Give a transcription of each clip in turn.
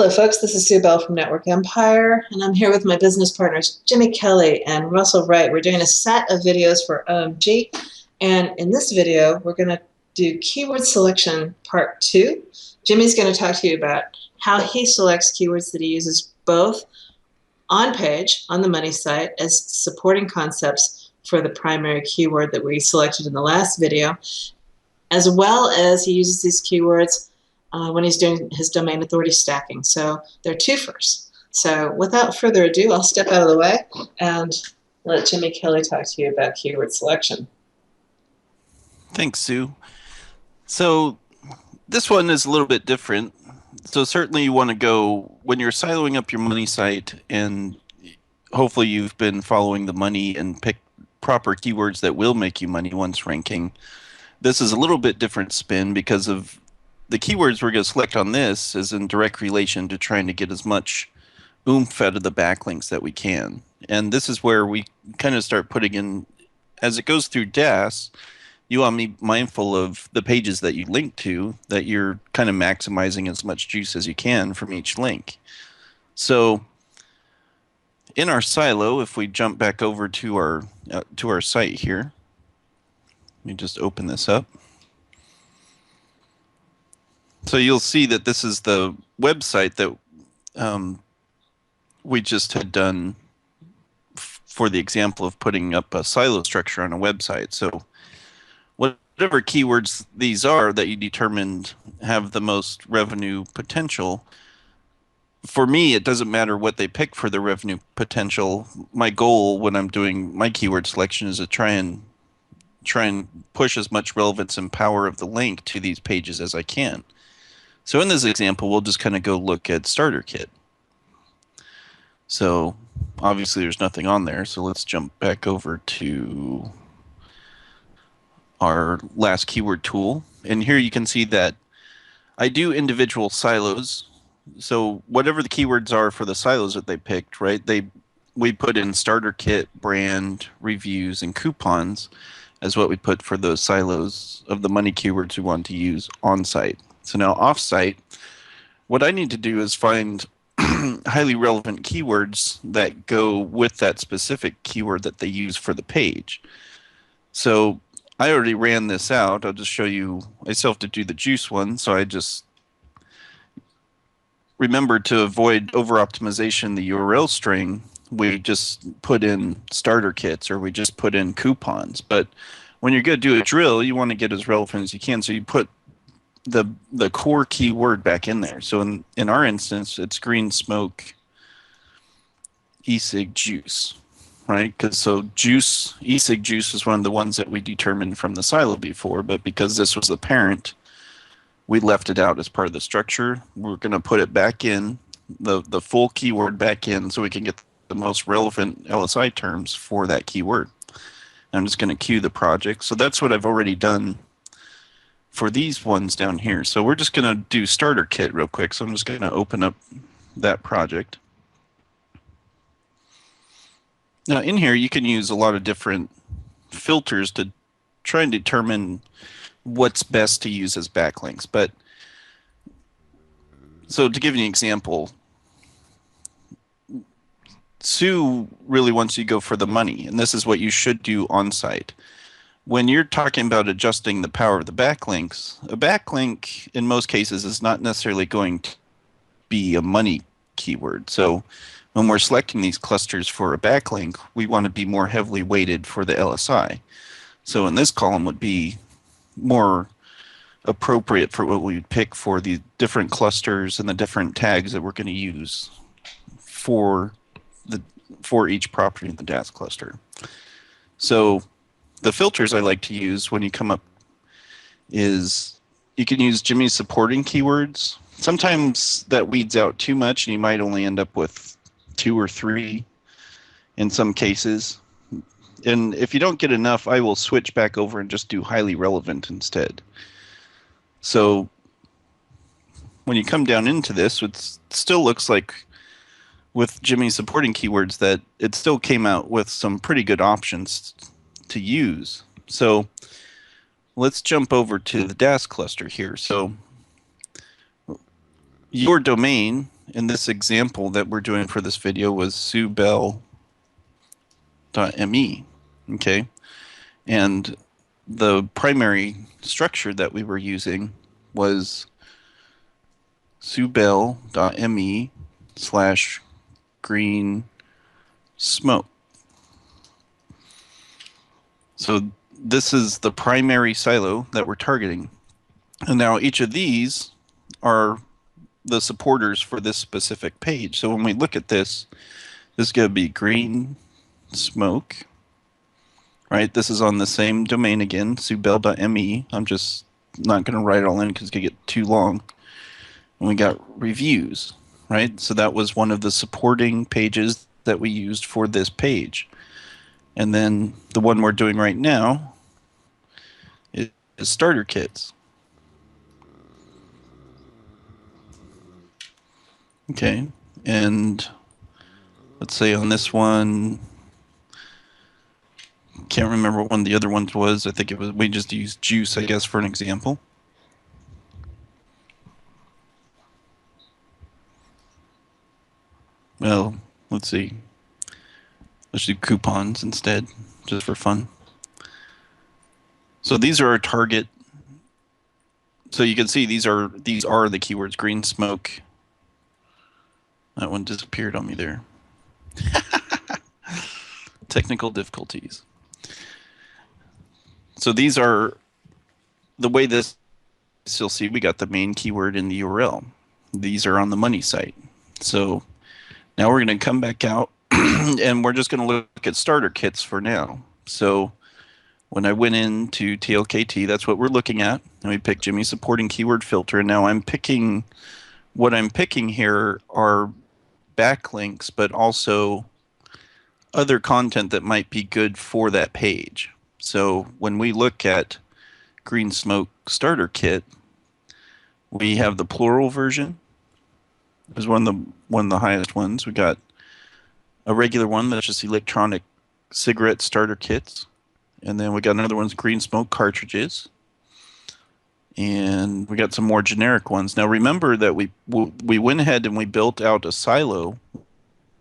Hello, folks. This is Sue Bell from Network Empire, and I'm here with my business partners, Jimmy Kelley and Russell Wright. We're doing a set of videos for OMG, and in this video, we're going to do keyword selection part 2. Jimmy's going to talk to you about how he selects keywords that he uses both on page, on the money site, as supporting concepts for the primary keyword that we selected in the last video, as well as he uses these keywords when he's doing his domain authority stacking. So they're twofers. So without further ado, I'll step out of the way and let Jimmy Kelley talk to you about keyword selection. Thanks, Sue. So this one is a little bit different. So certainly you want to go, when you're siloing up your money site, and hopefully you've been following the money and pick proper keywords that will make you money once ranking. This is a little bit different spin because of the keywords we're going to select on this is in direct relation to trying to get as much oomph out of the backlinks that we can. And this is where we kind of start putting in, as it goes through DAS, you want to be mindful of the pages that you link to, that you're kind of maximizing as much juice as you can from each link. So in our silo, if we jump back over to our site here, let me just open this up. So you'll see that this is the website that we just had done for the example of putting up a silo structure on a website. So whatever keywords these are that you determined have the most revenue potential, for me, it doesn't matter what they pick for the revenue potential. My goal when I'm doing my keyword selection is to try and push as much relevance and power of the link to these pages as I can. So in this example, we'll just kind of go look at starter kit. So obviously there's nothing on there. So let's jump back over to our last keyword tool. And here you can see that I do individual silos. So whatever the keywords are for the silos that they picked, right? We put in starter kit, brand, reviews, and coupons as what we put for those silos of the money keywords we want to use on site. So now off-site, what I need to do is find highly relevant keywords that go with that specific keyword that they use for the page. So I already ran this out. I'll just show you. I still have to do the juice one, so I just remember to avoid over-optimization the URL string. We just put in starter kits or we just put in coupons. But when you're going to do a drill, you want to get as relevant as you can. So you put the core keyword back in there. So in our instance, it's green smoke e-cig juice, right? Because so juice, e-cig juice is one of the ones that we determined from the silo before, but because this was the parent, we left it out as part of the structure. We're going to put it back in, the full keyword back in, so we can get the most relevant LSI terms for that keyword. And I'm just going to queue the project. So that's what I've already done for these ones down here. So we're just going to do starter kit real quick. So I'm just going to open up that project. Now in here, you can use a lot of different filters to try and determine what's best to use as backlinks. But so to give you an example, Sue really wants you to go for the money, and this is what you should do on site. When you're talking about adjusting the power of the backlinks, a backlink in most cases is not necessarily going to be a money keyword. So when we're selecting these clusters for a backlink, we want to be more heavily weighted for the LSI. So in this column would be more appropriate for what we would pick for the different clusters and the different tags that we're going to use for each property in the DAS cluster. So the filters I like to use when you come up is you can use Jimmy's supporting keywords. Sometimes that weeds out too much and you might only end up with 2 or 3 in some cases. And if you don't get enough, I will switch back over and just do highly relevant instead. So when you come down into this, it still looks like with Jimmy's supporting keywords that it still came out with some pretty good options to use. So let's jump over to the DAS cluster here. So your domain in this example that we're doing for this video was subel.me, okay? And the primary structure that we were using was subel.me / green smoke. So this is the primary silo that we're targeting. And now each of these are the supporters for this specific page. So when we look at this, this is going to be green smoke, right? This is on the same domain again, subel.me. I'm just not going to write it all in because it's going to get too long. And we got reviews, right? So that was one of the supporting pages that we used for this page. And then the one we're doing right now is starter kits. Okay, and let's say on this one, can't remember what one of the other ones was. I think it was, we just used juice, I guess, for an example. Well, let's see. Let's do coupons instead, just for fun. So these are our target. So you can see these are the keywords. Green smoke. That one disappeared on me there. Technical difficulties. So these are the way this, you'll see we got the main keyword in the URL. These are on the money site. So now we're going to come back out and we're just going to look at starter kits for now. So when I went into TLKT, that's what we're looking at. And we picked Jimmy supporting keyword filter. And now I'm picking, what I'm picking here are backlinks, but also other content that might be good for that page. So when we look at Green Smoke Starter Kit, we have the plural version. It was one of the highest ones. We got a regular one that's just electronic cigarette starter kits. And then we got another one's green smoke cartridges. And we got some more generic ones. Now remember that we went ahead and we built out a silo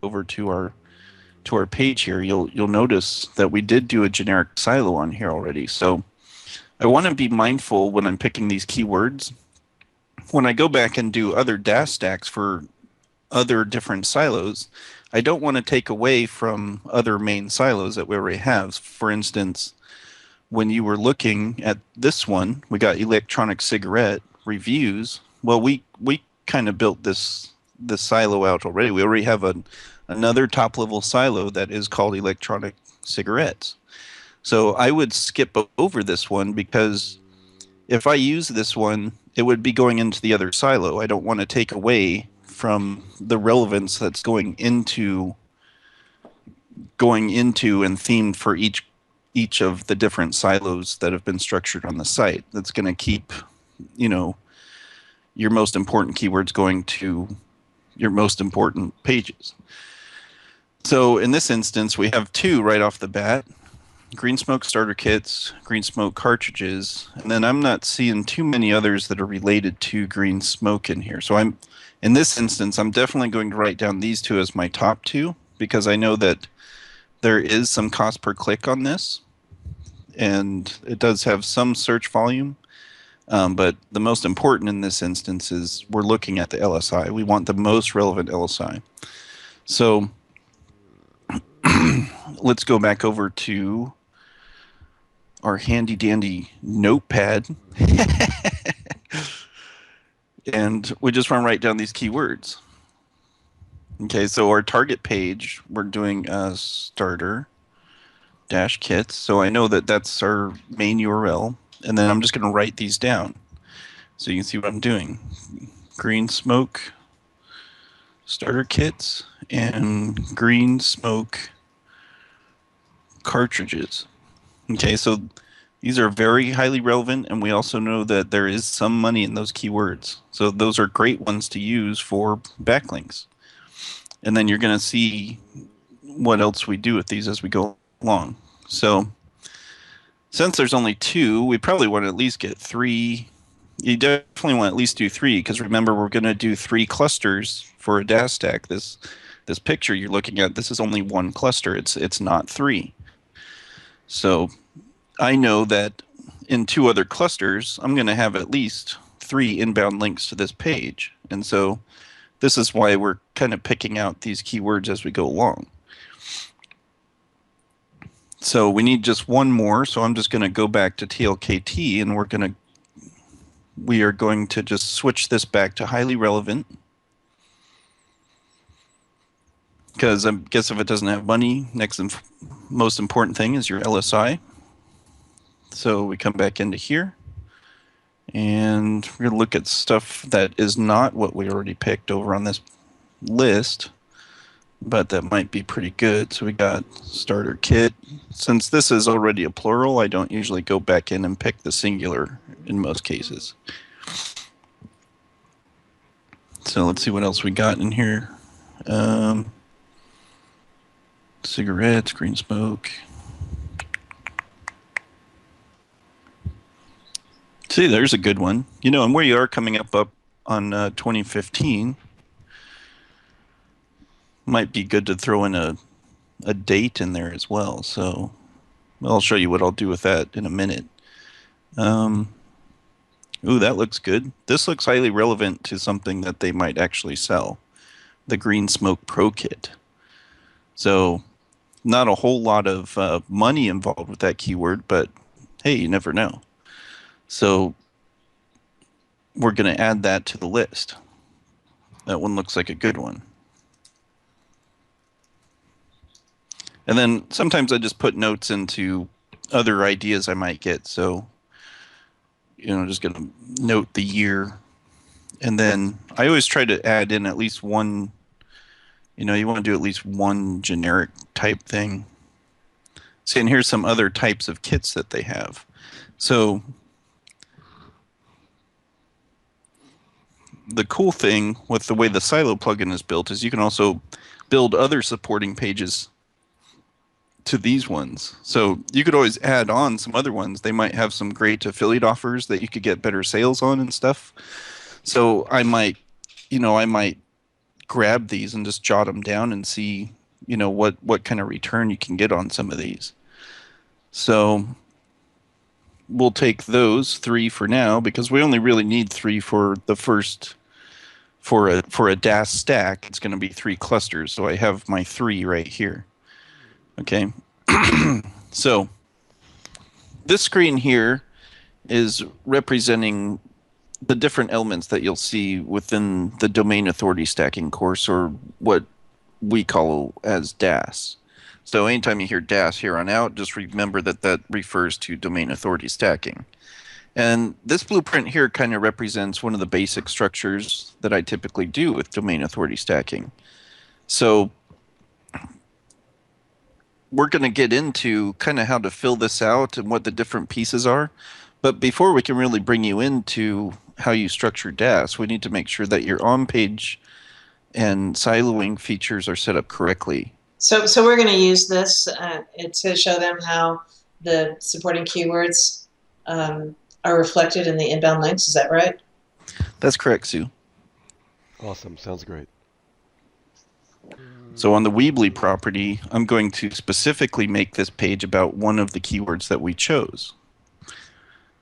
over to our page here. You'll notice that we did do a generic silo on here already. So I want to be mindful when I'm picking these keywords. When I go back and do other dash stacks for other different silos, I don't want to take away from other main silos that we already have. For instance, when you were looking at this one, we got electronic cigarette reviews. Well, we kind of built this silo out already. We already have another top level silo that is called electronic cigarettes. So I would skip over this one because if I use this one, it would be going into the other silo. I don't want to take away from the relevance that's going into and themed for each of the different silos that have been structured on the site. That's going to keep, your most important keywords going to your most important pages. So in this instance, we have two right off the bat. Green smoke starter kits, green smoke cartridges, and then I'm not seeing too many others that are related to green smoke in here. So in this instance, I'm definitely going to write down these two as my top two because I know that there is some cost per click on this, and it does have some search volume. But the most important in this instance is we're looking at the LSI. We want the most relevant LSI. So let's go back over to our handy dandy notepad. And we just want to write down these keywords. Okay, so our target page, we're doing a starter dash kits. So I know that that's our main URL. And then I'm just going to write these down so you can see what I'm doing. Green smoke starter kits and green smoke cartridges. Okay, so these are very highly relevant, and we also know that there is some money in those keywords. So those are great ones to use for backlinks. And then you're going to see what else we do with these as we go along. So since there's only two, we probably want to at least get three. You definitely want to at least do three because remember, we're going to do 3 clusters for a DAS stack, this picture you're looking at, this is only one cluster. It's not three. So I know that in two other clusters, I'm going to have at least 3 inbound links to this page. And so this is why we're kind of picking out these keywords as we go along. So we need just one more. So I'm just going to go back to TLKT, and we are going to just switch this back to highly relevant. Because I guess if it doesn't have money, next most important thing is your LSI. So we come back into here, and we're going to look at stuff that is not what we already picked over on this list, but that might be pretty good. So we got starter kit. Since this is already a plural, I don't usually go back in and pick the singular in most cases. So let's see what else we got in here. Cigarettes, green smoke. See, there's a good one. You know, and where you are coming up on 2015, might be good to throw in a date in there as well. So I'll show you what I'll do with that in a minute. Ooh, that looks good. This looks highly relevant to something that they might actually sell, the Green Smoke Pro Kit. So not a whole lot of money involved with that keyword, but hey, you never know. So we're going to add that to the list. That one looks like a good one. And then sometimes I just put notes into other ideas I might get. So, you know, just going to note the year. And then I always try to add in at least one, you know, you want to do at least one generic type thing. See, and here's some other types of kits that they have. So the cool thing with the way the Silo plugin is built is you can also build other supporting pages to these ones. So you could always add on some other ones. They might have some great affiliate offers that you could get better sales on and stuff. So I might grab these and just jot them down and see, you know, what kind of return you can get on some of these. So we'll take those 3 for now because we only really need 3 for the first. For a DAS stack, it's going to be 3 clusters. So I have my 3 right here. Okay. So this screen here is representing the different elements that you'll see within the domain authority stacking course, or what we call as DAS. So anytime you hear DAS here on out, just remember that that refers to domain authority stacking. And this blueprint here kind of represents one of the basic structures that I typically do with domain authority stacking. So we're going to get into kind of how to fill this out and what the different pieces are. But before we can really bring you into how you structure DAS, we need to make sure that your on-page and siloing features are set up correctly. So we're going to use this to show them how the supporting keywords are reflected in the inbound links. Is that right? That's correct, Sue. Awesome. Sounds great. So on the Weebly property, I'm going to specifically make this page about one of the keywords that we chose.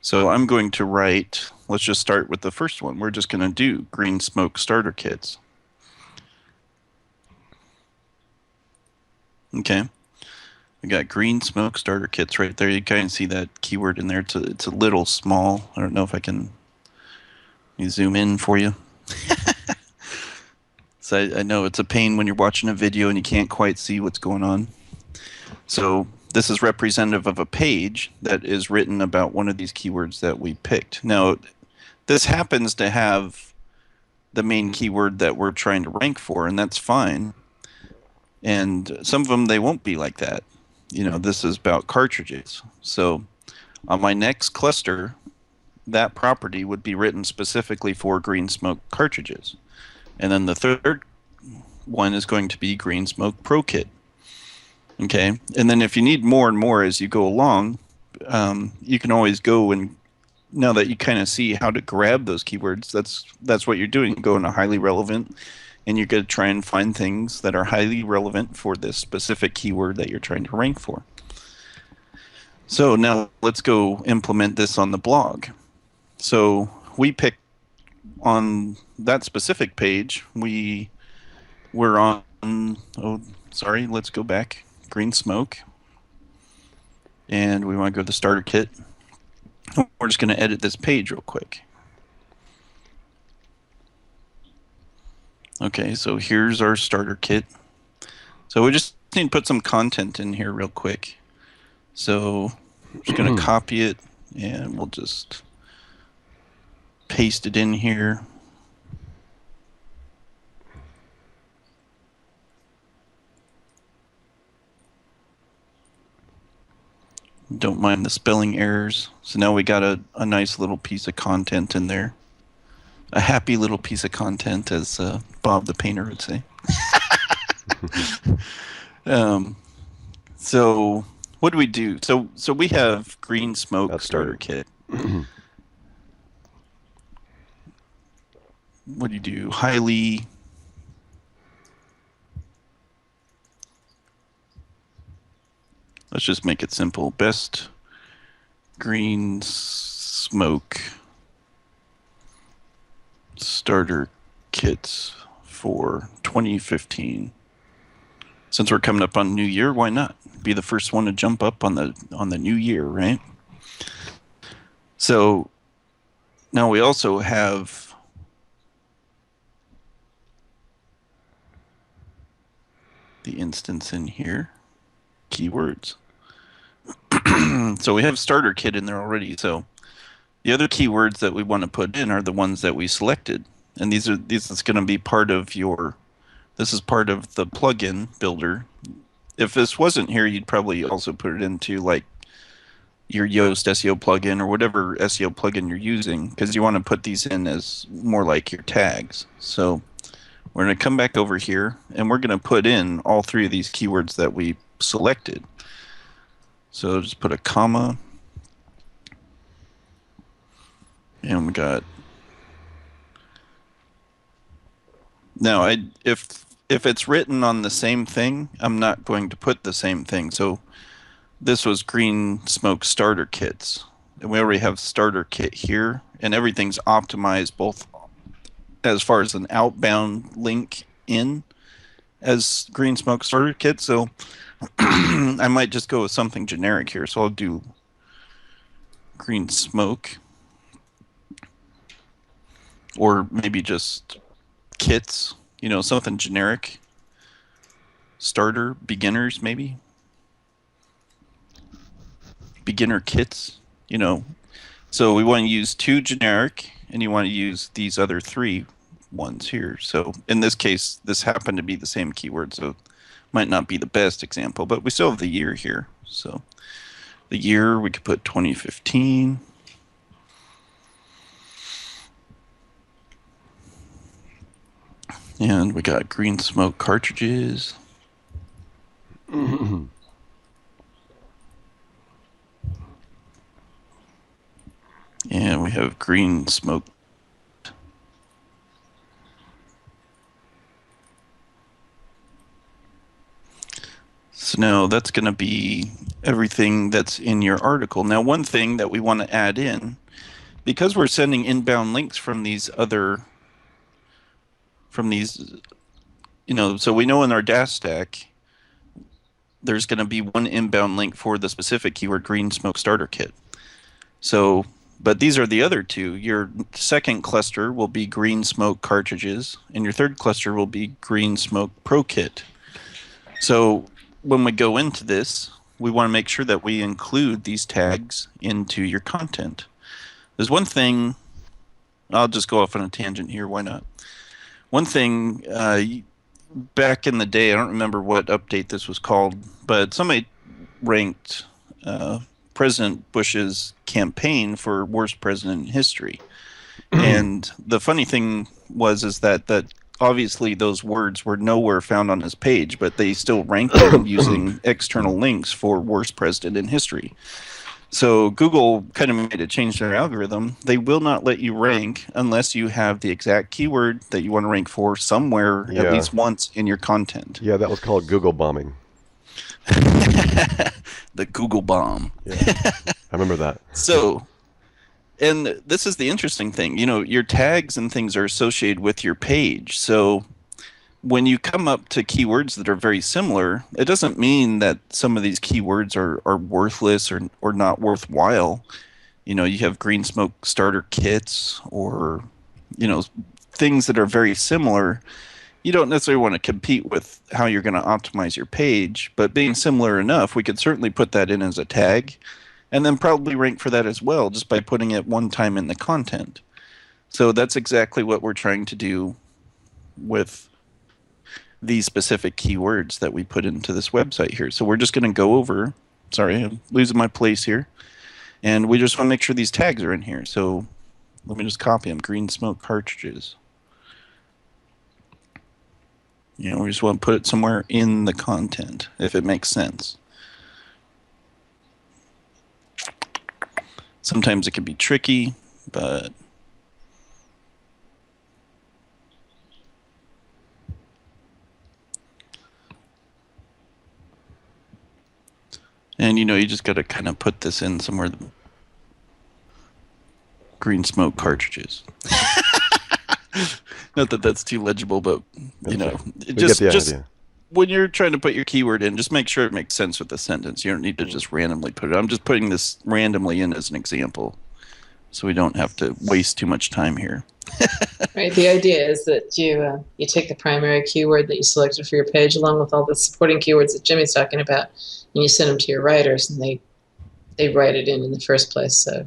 So I'm going to write, let's just start with the first one. We're just going to do green smoke starter kits. Okay. We got green smoke starter kits right there. You kind of see that keyword in there. It's a little small. I don't know if I can zoom in for you. So I know it's a pain when you're watching a video and you can't quite see what's going on. So this is representative of a page that is written about one of these keywords that we picked. Now, this happens to have the main keyword that we're trying to rank for, and that's fine. And some of them, they won't be like that. You know, this is about cartridges. So on my next cluster, that property would be written specifically for green smoke cartridges. And then the third one is going to be Green Smoke Pro Kit. Okay, and then if you need more and more as you go along, you can always go and, now that you kind of see how to grab those keywords, that's what you're doing. You go into highly relevant, and you're going to try and find things that are highly relevant for this specific keyword that you're trying to rank for. So now let's go implement this on the blog. So we picked on that specific page, we were on, let's go back, green smoke. And we want to go to the starter kit. We're just going to edit this page real quick. Okay, so here's our starter kit. So we just need to put some content in here real quick. So I'm just going to copy it, and we'll just paste it in here. Don't mind the spelling errors. So now we got a nice little piece of content in there. A happy little piece of content, as Bob the painter would say. So what do we do? So we have green smoke. That's starter right. Kit. What do you do? Highly. Let's just make it simple. Best green smoke starter kits for 2015. Since we're coming up on New Year, why not be the first one to jump up on the new year, right? So now we also have the instance in here, keywords. So we have starter kit in there already. So the other keywords that we want to put in are the ones that we selected, and this is going to be part of your. This is part of the plugin builder. If this wasn't here, you'd probably also put it into like your Yoast SEO plugin or whatever SEO plugin you're using, because you want to put these in as more like your tags. So we're going to come back over here, and we're going to put in all three of these keywords that we selected. So just put a comma, and we got. Now, if it's written on the same thing, I'm not going to put the same thing. So this was green smoke starter kits, and we already have starter kit here, and everything's optimized both as far as an outbound link in as green smoke starter kit. So I might just go with something generic here. So I'll do green smoke, or maybe just kits, something generic. Starter, beginners, maybe. Beginner kits, So we want to use 2 generic, and you want to use these other 3 ones here. So in this case, this happened to be the same keyword, so might not be the best example, but we still have the year here. So the year, we could put 2015. And we got green smoke cartridges. And we have green smoke. So now that's going to be everything that's in your article. Now, one thing that we want to add in, because we're sending inbound links from these other, so we know in our dash stack, there's going to be one inbound link for the specific keyword green smoke starter kit. So, but these are the other 2. Your second cluster will be green smoke cartridges, and your third cluster will be green smoke pro kit. So when we go into this, we want to make sure that we include these tags into your content. There's one thing, I'll just go off on a tangent here, why not? One thing, back in the day, I don't remember what update this was called, but somebody ranked President Bush's campaign for worst president in history. And the funny thing is that obviously those words were nowhere found on his page, but they still ranked him using external links for worst president in history. So Google kind of made it change their algorithm. They will not let you rank unless you have the exact keyword that you want to rank for somewhere at Yeah. least once in your content. Yeah, that was called Google bombing. The Google bomb. Yeah. I remember that. So, and this is the interesting thing, your tags and things are associated with your page. So when you come up to keywords that are very similar, it doesn't mean that some of these keywords are worthless or not worthwhile. You have green smoke starter kits or, you know, things that are very similar. You don't necessarily want to compete with how you're going to optimize your page, but being similar enough, we could certainly put that in as a tag and then probably rank for that as well just by putting it one time in the content. So that's exactly what we're trying to do with these specific keywords that we put into this website here. So we're just going to go over, sorry, I'm losing my place here. And we just want to make sure these tags are in here. So let me just copy them. Green smoke cartridges. We just want to put it somewhere in the content, if it makes sense. Sometimes it can be tricky, but and you just got to kind of put this in somewhere. Green smoke cartridges. Not that that's too legible, but We just get the idea. when you're trying to put your keyword in, just make sure it makes sense with the sentence. You don't need to just randomly put it. I'm just putting this randomly in as an example, so we don't have to waste too much time here. Right. The idea is that you take the primary keyword that you selected for your page, along with all the supporting keywords that Jimmy's talking about, and you send them to your writers, and they write it in the first place. So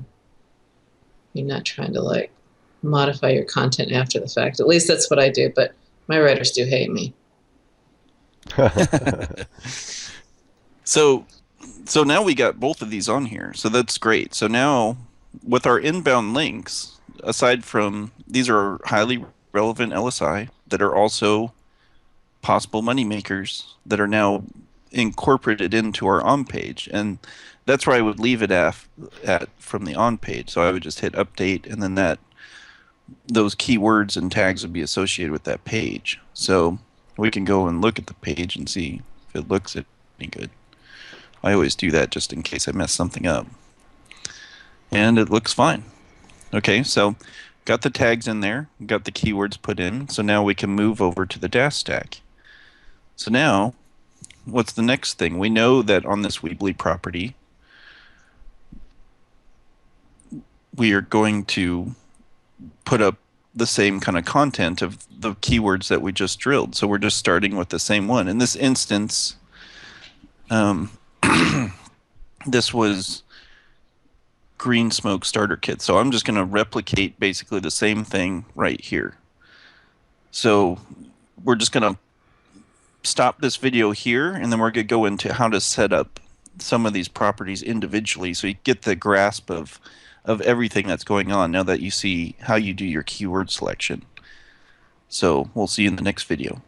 you're not trying to modify your content after the fact. At least that's what I do. But my writers do hate me. So now we got both of these on here. So that's great. So now with our inbound links, aside from these are highly relevant LSI that are also possible money makers that are now incorporated into our on page. And that's where I would leave it at from the on page. So I would just hit update, and then those keywords and tags would be associated with that page. So we can go and look at the page and see if it looks any good. I always do that just in case I mess something up. And it looks fine. Okay, so got the tags in there, got the keywords put in. So now we can move over to the dash stack. So now, what's the next thing? We know that on this Weebly property, we are going to put up the same kind of content of the keywords that we just drilled. So we're just starting with the same one. In this instance, this was green smoke starter kit. So I'm just going to replicate basically the same thing right here. So we're just going to stop this video here, and then we're going to go into how to set up some of these properties individually so you get the grasp of everything that's going on now that you see how you do your keyword selection. So we'll see you in the next video.